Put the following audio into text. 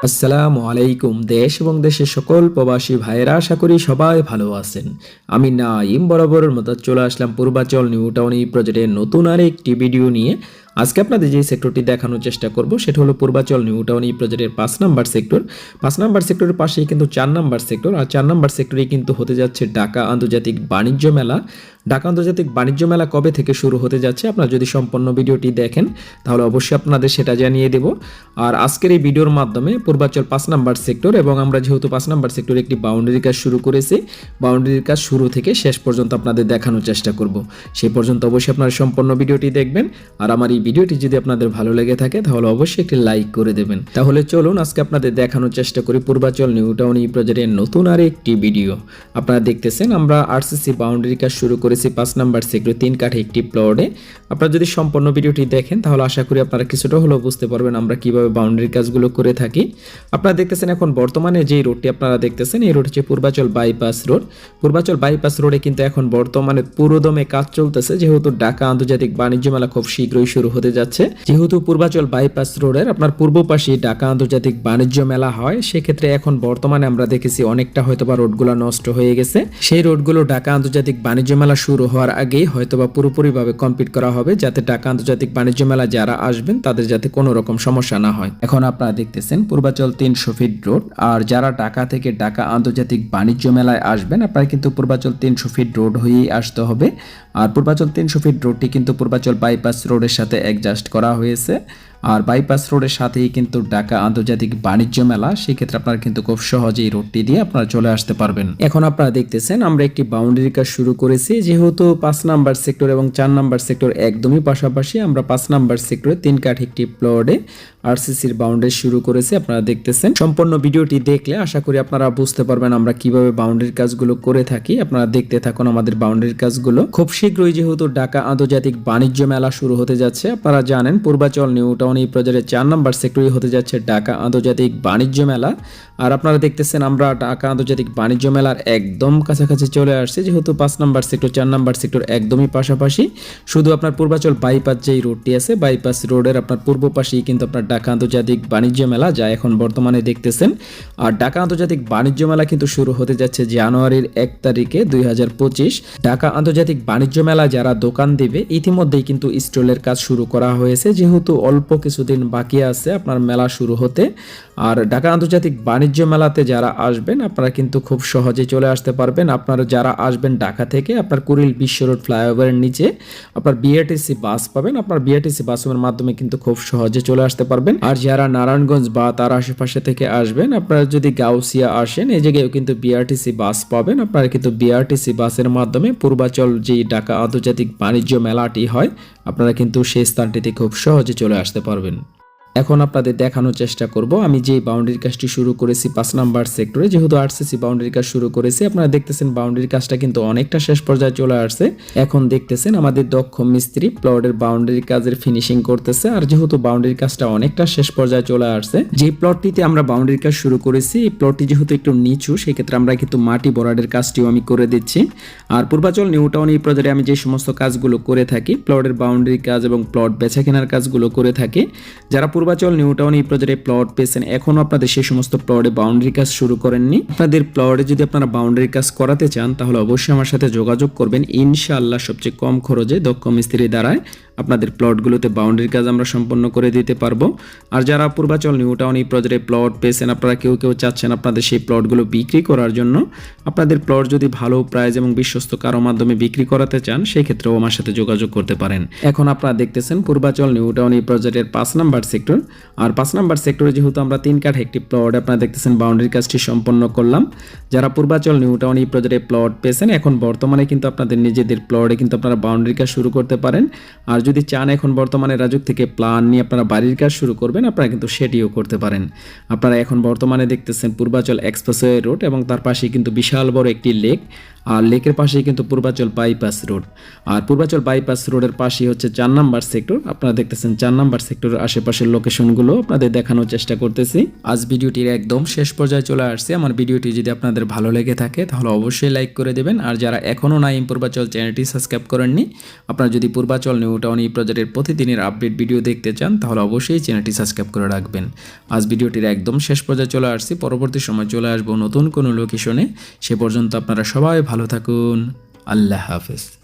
আসসালামু আলাইকুম। দেশ এবং দেশের সকল প্রবাসী ভাইয়েরা, আশা করি সবাই ভালো আছেন। আমি নাইম বরাবরের মতো চলে আসলাম পূর্বাচল নিউ টাউন এই প্রজেক্টের নতুন আর একটি ভিডিও নিয়ে। আজকে আপনাদের যে সেক্টরটি দেখানোর চেষ্টা করব সেটা হলো পূর্বাচল নিউ টাউন এই প্রজেক্টের 5 নাম্বার সেক্টর। 5 নাম্বার সেক্টরের পাশেই কিন্তু 4 নাম্বার সেক্টর, আর 4 নাম্বার সেক্টরেই কিন্তু হতে যাচ্ছে ঢাকা আন্তর্জাতিক বাণিজ্য মেলা। ঢাকা আন্তর্জাতিক বাণিজ্য মেলা কবে থেকে শুরু হতে যাচ্ছে, আপনারা যদি সম্পূর্ণ ভিডিওটি দেখেন তাহলে অবশ্যই আপনাদের সেটা জানিয়ে দেব। আর আজকের এই ভিডিওর মাধ্যমে পূর্বাচল 5 নাম্বার সেক্টর এবং আমরা যেহেতু 5 নাম্বার সেক্টরে একটি বাউন্ডারির কাজ শুরু করেছি, বাউন্ডারির কাজ শুরু থেকে শেষ পর্যন্ত আপনাদের দেখানোর চেষ্টা করব। সেই পর্যন্ত অবশ্যই আপনারা সম্পূর্ণ ভিডিওটি দেখবেন। আর আমার এই ভিডিওটি যদি আপনাদের ভালো লেগে থাকে তাহলে অবশ্যই একটি লাইক করে দেবেন। তাহলে চলুন আজকে আপনাদের দেখানোর চেষ্টা করি পূর্বাচল নিউ টাউন এই প্রজেক্টের নতুন আর একটি ভিডিও। আপনারা দেখতেছেন আমরা আরসিসি বাউন্ডারি কাজ শুরু করেছি 5 নাম্বার সেক্টর 3 কাঠা একটি প্লটে। আপনারা যদি সম্পূর্ণ ভিডিওটি দেখেন তাহলে আশা করি আপনারা কিছুটা হলেও বুঝতে পারবেন আমরা কিভাবে বাউন্ডারি কাজগুলো করে থাকি। আপনারা দেখতেছেন এখন বর্তমানে যে রোডটি আপনারা দেখতেছেন এই রোড হচ্ছে Purbachal bypass road. Purbachal bypass রোডে কিন্তু এখন বর্তমানে পুরোদমে কাজ চলতেছে, যেহেতু ঢাকা আন্তর্জাতিক বাণিজ্য মেলা খুব শীঘ্রই শুরু হতে যাচ্ছে। যেহেতু পূর্বাচল বাইপাস রোডের আপনার পূর্ব পাশে ঢাকা আন্তর্জাতিক বাণিজ্য মেলা হয়, সেক্ষেত্রে এখন বর্তমানে আমরা দেখেছি অনেকটা হয়তোবা রোডগুলো নষ্ট হয়ে গেছে। সেই রোডগুলো ঢাকা আন্তর্জাতিক বাণিজ্য মেলা শুরু হওয়ার আগেই হয়তোবা পুরোপুরিভাবে কমপ্লিট করা হবে, যাতে ঢাকা আন্তর্জাতিক বাণিজ্য মেলা যারা আসবেন তাদের যাতে কোনো রকম সমস্যা না হয়। এখন আপনারা দেখতেছেন পূর্বাচল 300 ফিট রোড, আর যারা ঢাকা থেকে ঢাকা আন্তর্জাতিক বাণিজ্য মেলায় আসবেন আপনারা কিন্তু পূর্বাচল 300 ফিট রোড হয়েই আসতে হবে। আর পূর্বাচল 300 ফিট রোডটি কিন্তু পূর্বাচল বাইপাস রোডের সাথে অ্যাডজাস্ট করা হয়েছে। আর বাইপাস রোডের সাথেই কিন্তু ঢাকা আন্তর্জাতিক বাণিজ্য মেলা, সেক্ষেত্রে আপনারা কিন্তু খুব সহজেই রোডটি দিয়ে আপনারা চলে আসতে পারবেন। এখন আপনারা দেখতেছেন আমরা একটি বাউন্ডারি কাজ শুরু করেছি, যেহেতু 5 নাম্বার সেক্টর এবং 4 নাম্বার সেক্টর একদমই পাশাপাশি। আমরা 5 নাম্বার সেক্টরে 3 কাঠ একটি প্লটে আরসিসির বাউন্ডারি শুরু করেছি। আপনারা দেখতেছেন সম্পূর্ণ ভিডিওটি দেখলে আশা করি আপনারা বুঝতে পারবেন আমরা কিভাবে বাউন্ডারির কাজগুলো করে থাকি। আপনারা দেখতে থাকুন আমাদের বাউন্ডারির কাজগুলো। খুব শীঘ্রই যেহেতু ঢাকা আন্তর্জাতিক বাণিজ্য মেলা শুরু হতে যাচ্ছে, আপনারা জানেন পূর্বাচল নিউ টাউন এই প্রজেক্টের 4 নাম্বার সেক্টরে হতে যাচ্ছে ঢাকা আন্তর্জাতিক বাণিজ্য মেলা। আর আপনারা দেখতেছেন আমরা ঢাকা আন্তর্জাতিক বাণিজ্য মেলার একদম কাছাকাছি চলে আসছে, যেহেতু 5 নাম্বার সেক্টর 4 নাম্বার সেক্টর একদমই পাশাপাশি। শুধু আপনার পূর্বাচল বাইপাস যেই রোডটি আছে, বাইপাস রোডের আপনার পূর্ব পাশেই কিন্তু আপনার ঢাকা আন্তর্জাতিক বাণিজ্য মেলা যা এখন বর্তমানে দেখতেছেন। আর ঢাকা আন্তর্জাতিক বাণিজ্য মেলা কিন্তু শুরু হতে যাচ্ছে জানুয়ারির 1 তারিখে 2025। ঢাকা আন্তর্জাতিক বাণিজ্য মেলা যারা দোকান দিবে ইতিমধ্যেই কিন্তু স্টলের কাজ শুরু করা হয়েছে, যেহেতু অল্প কিছুদিন বাকি আছে আপনার মেলা শুরু হতে। আর ঢাকা আন্তর্জাতিক বাণিজ্য মেলাতে যারা আসবেন আপনারা কিন্তু খুব সহজে চলে আসতে পারবেন। আপনারা যারা আসবেন ঢাকা থেকে আপনার কুড়িল বিশ্ব রোড ফ্লাইওভারের নিচে আপনার বিআরটিসি বাস পাবেন। আপনার বিআরটিসি বাসের মাধ্যমে কিন্তু খুব সহজে চলে আসতে পারবেন। আর যারা নারায়ণগঞ্জ বা তার আশেপাশে থেকে আসবেন, আপনারা যদি গাউসিয়া আসেন এই জায়গায় কিন্তু বিআরটিসি বাস পাবেন। আপনারা কিন্তু বিআরটিসি বাসের মাধ্যমে পূর্বাচল যে ঢাকা আন্তর্জাতিক বাণিজ্য মেলাটি হয় আপনারা কিন্তু সেই স্থানটিতে খুব সহজে চলে আসতে পারবেন। এখন আপনাদের দেখানোর চেষ্টা করব আমি যে বাউন্ডারি কাজটি শুরু করেছি 5 নাম্বার সেক্টরে, যেহেতু আরসিসি বাউন্ডারি কাজ শুরু করেছি। আপনারা দেখতেছেন বাউন্ডারি কাজটা কিন্তু অনেকটা শেষ পর্যায়ে চলে আসছে। এখন দেখতেছেন আমাদের দক্ষ মিস্ত্রি প্লটের বাউন্ডারি কাজের ফিনিশিং করতেছে। আর যেহেতু বাউন্ডারি কাজটা অনেকটা শেষ পর্যায়ে চলে আসছে, যে প্লটটিতে আমরা বাউন্ডারি কাজ শুরু করেছি এই প্লটটি যেহেতু একটু নিচু, সেক্ষেত্রে আমরা কিন্তু মাটি ভরাটের কাজটিও আমি করে দিচ্ছি। আর পূর্বাচল নিউ টাউন এই প্রজেক্টে আমি যে সমস্ত কাজগুলো করে থাকি, প্লটের বাউন্ডারি কাজ এবং প্লট বেচা কেনার কাজগুলো করে থাকি। যারা পূর্বাচল নিউ টাউন এই প্রজেক্টে প্লট পেয়েছেন, এখনো আপনাদের সেই সমস্ত প্লটে বাউন্ডারি কাজ শুরু করেননি, আপনাদের প্লটে যদি আপনারা বাউন্ডারি কাজ করাতে চান তাহলে অবশ্যই আমার সাথে যোগাযোগ করবেন। ইনশাআল্লাহ সবচেয়ে কম খরচে দক্ষ মিস্ত্রি দ্বারায় আপনাদের প্লটগুলোতে বাউন্ডারি কাজ আমরা সম্পন্ন করে দিতে পারবো। আর যারা পূর্বাচল নিউ টাউন এই প্রজেক্টে প্লট পেয়েছেন, আপনারা কেউ কেউ চাচ্ছেন আপনাদের সেই প্লটগুলো বিক্রি করার জন্য, আপনাদের প্লট যদি ভালো প্রাইস এবং বিশ্বস্ত কারো মাধ্যমে বিক্রি করাতে চান সেই ক্ষেত্রেও আমার সাথে যোগাযোগ করতে পারেন। এখন আপনারা দেখতেছেন পূর্বাচল নিউ টাউন এই প্রজেক্টের 5 নাম্বার সেক্টর। আর 5 নাম্বার সেক্টরে যেহেতু আমরা 3 কাঠ একটি প্লট আপনারা দেখতেছেন বাউন্ডারি কাজটি সম্পন্ন করলাম। যারা পূর্বাচল নিউ টাউন এই প্রজেক্টে প্লট পেয়েছেন এখন বর্তমানে কিন্তু আপনাদের নিজেদের প্লটে কিন্তু আপনারা বাউন্ডারি কাজ শুরু করতে পারেন। আর যদি চান এখন বর্তমানে রাজুক থেকে প্ল্যান নিয়ে আপনারা বাড়ির কাজ শুরু করবেন, আপনারা কিন্তু সেটিও করতে পারেন। আপনারা এখন বর্তমানে দেখতেছেন পূর্বাচল এক্সপ্রেসওয়ে রোড এবং তার পাশে কিন্তু বিশাল বড় একটি লেক। আর লেকের পাশেই কিন্তু পূর্বাচল বাইপাস রোড। আর পূর্বাচল বাইপাস রোডের পাশেই হচ্ছে 4 নাম্বার সেক্টর। আপনারা দেখতেছেন 4 নাম্বার সেক্টরের আশেপাশের লোকেশনগুলো আপনাদের দেখানোর চেষ্টা করতেছি। আজ ভিডিওটির একদম শেষ পর্যায়ে চলে আসছে। আমার ভিডিওটি যদি আপনাদের ভালো লেগে থাকে তাহলে অবশ্যই লাইক করে দেবেন। আর যারা এখনও নাইম পূর্বাচল চ্যানেলটি সাবস্ক্রাইব করেননি, আপনারা যদি পূর্বাচল নিউ টাউন এই প্রজেক্টের প্রতিদিনের আপডেট ভিডিও দেখতে চান তাহলে অবশ্যই চ্যানেলটি সাবস্ক্রাইব করে রাখবেন। আজ ভিডিওটির একদম শেষ পর্যায়ে চলে আসছি। পরবর্তী সময় চলে আসবো নতুন কোনো লোকেশনে। সে পর্যন্ত আপনারা সবাই ভালো থাকুন। আল্লাহ হাফেজ।